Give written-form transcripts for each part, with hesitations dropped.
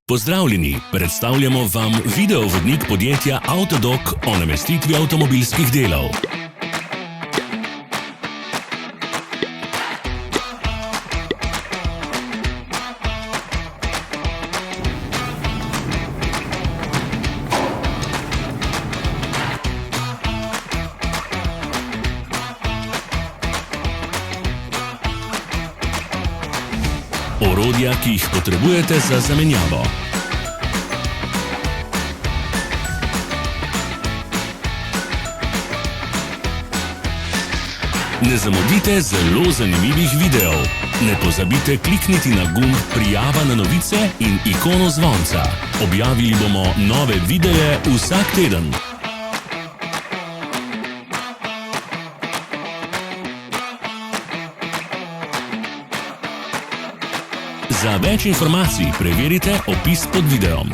Pozdravljeni, predstavljamo vam videovodnik podjetja Avtodok o namestitvi avtomobilskih delov. Orodja, ki jih potrebujete za zamenjavo. Ne zamudite zelo zanimivih videov. Ne pozabite klikniti na gumb Prijava na novice in ikono zvonca. Objavili bomo nove videe vsak teden. Za več informacij preverite opis pod videom.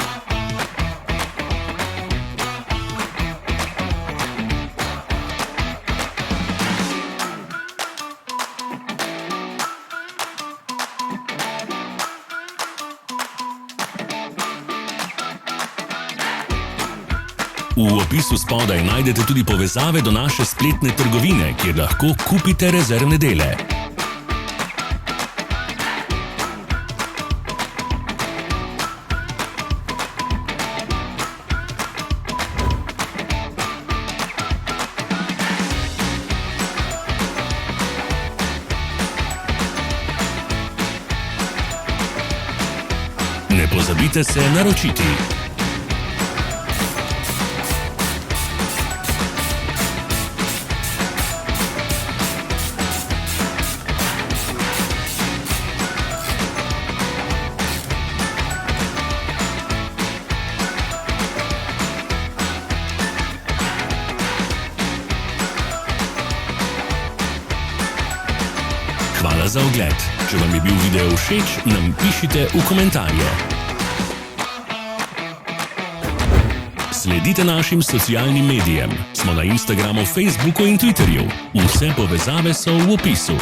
V opisu spodaj najdete tudi povezave do naše spletne trgovine, kjer lahko kupite rezervne dele. Ne pozabite se naročiti. Hvala za ogled. Če vam je bil video všeč, nam pišite v komentarje. Sledite našim socialnim medijem. Smo na Instagramu, Facebooku in Twitterju. Vse povezave so v opisu.